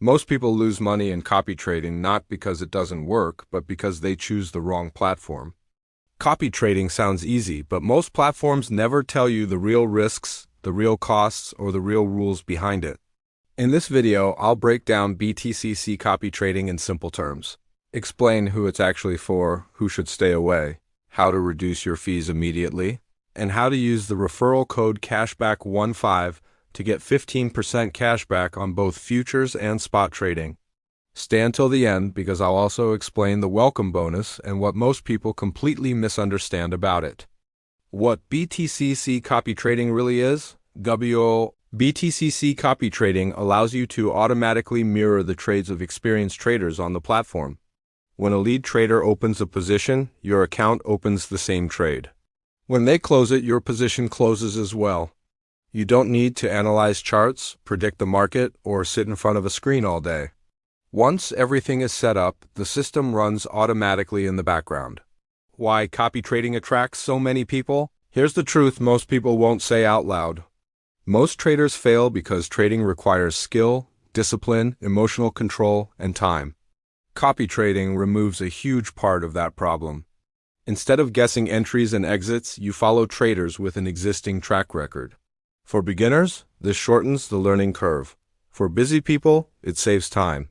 Most people lose money in copy trading not because it doesn't work, but because they choose the wrong platform. Copy trading sounds easy, but most platforms never tell you the real risks, the real costs, or the real rules behind it. In this video, I'll break down BTCC copy trading in simple terms, explain who it's actually for, who should stay away, how to reduce your fees immediately, and how to use the referral code Cashback15 to get 15% cashback on both futures and spot trading. Stay until the end because I'll also explain the welcome bonus and what most people completely misunderstand about it. What BTCC copy trading really is? BTCC copy trading allows you to automatically mirror the trades of experienced traders on the platform. When a lead trader opens a position, your account opens the same trade. When they close it, your position closes as well. You don't need to analyze charts, predict the market, or sit in front of a screen all day. Once everything is set up, the system runs automatically in the background. Why copy trading attracts so many people? Here's the truth most people won't say out loud. Most traders fail because trading requires skill, discipline, emotional control, and time. Copy trading removes a huge part of that problem. Instead of guessing entries and exits, you follow traders with an existing track record. For beginners, this shortens the learning curve. For busy people, it saves time.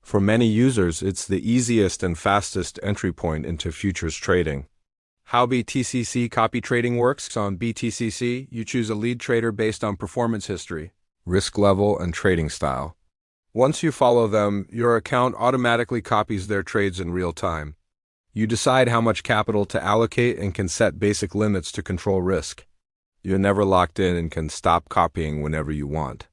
For many users, it's the easiest and fastest entry point into futures trading. How BTCC copy trading works: on BTCC, you choose a lead trader based on performance history, risk level, and trading style. Once you follow them, your account automatically copies their trades in real time. You decide how much capital to allocate and can set basic limits to control risk. You're never locked in and can stop copying whenever you want.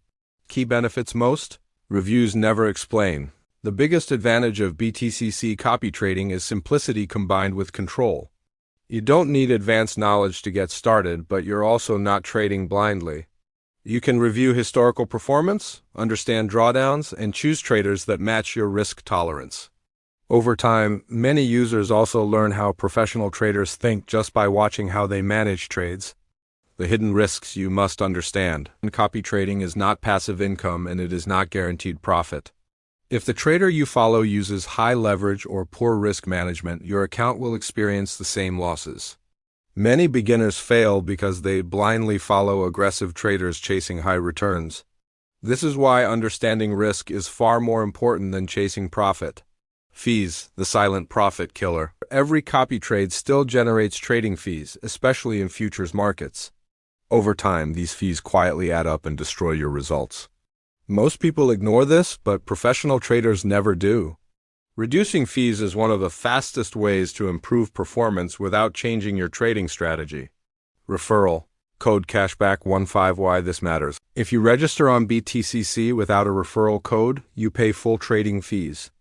Key benefits: most reviews never explain. The biggest advantage of BTCC copy trading is simplicity combined with control. You don't need advanced knowledge to get started, but you're also not trading blindly. You can review historical performance, understand drawdowns, and choose traders that match your risk tolerance. Over time, many users also learn how professional traders think just by watching how they manage trades. The hidden risks you must understand. Copy trading is not passive income and it is not guaranteed profit. If the trader you follow uses high leverage or poor risk management, your account will experience the same losses. Many beginners fail because they blindly follow aggressive traders chasing high returns. This is why understanding risk is far more important than chasing profit. Fees, the silent profit killer. Every copy trade still generates trading fees, especially in futures markets. Over time, these fees quietly add up and destroy your results. Most people ignore this, but professional traders never do. Reducing fees is one of the fastest ways to improve performance without changing your trading strategy. Referral code Cashback15. Why this matters. If you register on BTCC without a referral code, you pay full trading fees.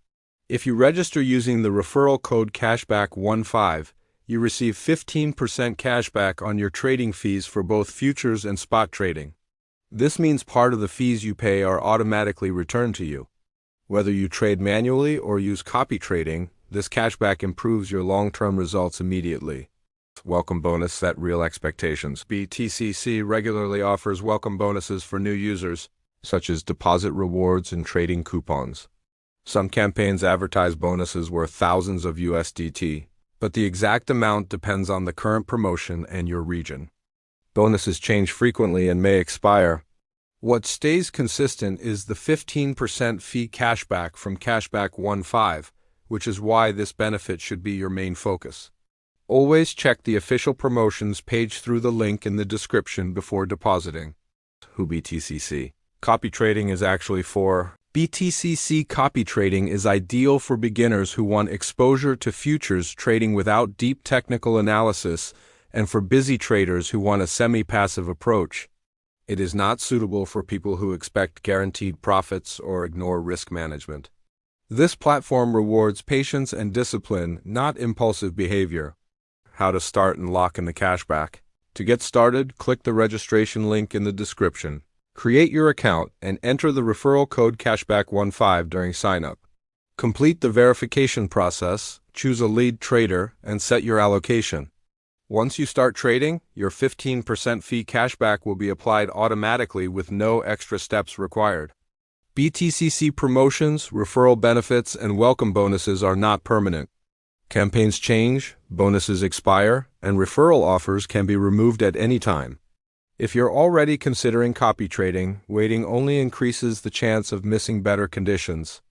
If you register using the referral code Cashback15, you receive 15% cashback on your trading fees for both futures and spot trading. This means part of the fees you pay are automatically returned to you. Whether you trade manually or use copy trading, this cashback improves your long-term results immediately. Welcome bonus: set real expectations. BTCC regularly offers welcome bonuses for new users, such as deposit rewards and trading coupons. Some campaigns advertise bonuses worth thousands of USDT, but the exact amount depends on the current promotion and your region. Bonuses change frequently and may expire. What stays consistent is the 15% fee cashback from Cashback15, which is why this benefit should be your main focus. Always check the official promotions page through the link in the description before depositing. Who BTCC copy trading is actually for? BTCC copy trading is ideal for beginners who want exposure to futures trading without deep technical analysis, and for busy traders who want a semi-passive approach. It is not suitable for people who expect guaranteed profits or ignore risk management. This platform rewards patience and discipline, not impulsive behavior. How to start and lock in the cashback. To get started, click the registration link in the description. Create your account and enter the referral code Cashback15 during sign-up. Complete the verification process, choose a lead trader, and set your allocation. Once you start trading, your 15% fee cashback will be applied automatically with no extra steps required. BTCC promotions, referral benefits, and welcome bonuses are not permanent. Campaigns change, bonuses expire, and referral offers can be removed at any time. If you're already considering copy trading, waiting only increases the chance of missing better conditions.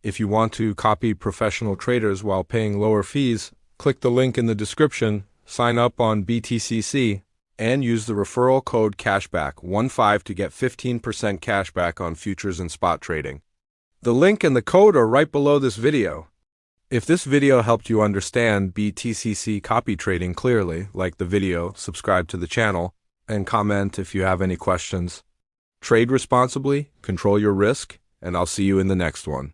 If you want to copy professional traders while paying lower fees, click the link in the description, sign up on BTCC, and use the referral code Cashback15 to get 15% cashback on futures and spot trading. The link and the code are right below this video. If this video helped you understand BTCC copy trading clearly, like the video, subscribe to the channel, and comment if you have any questions. Trade responsibly, control your risk, and I'll see you in the next one.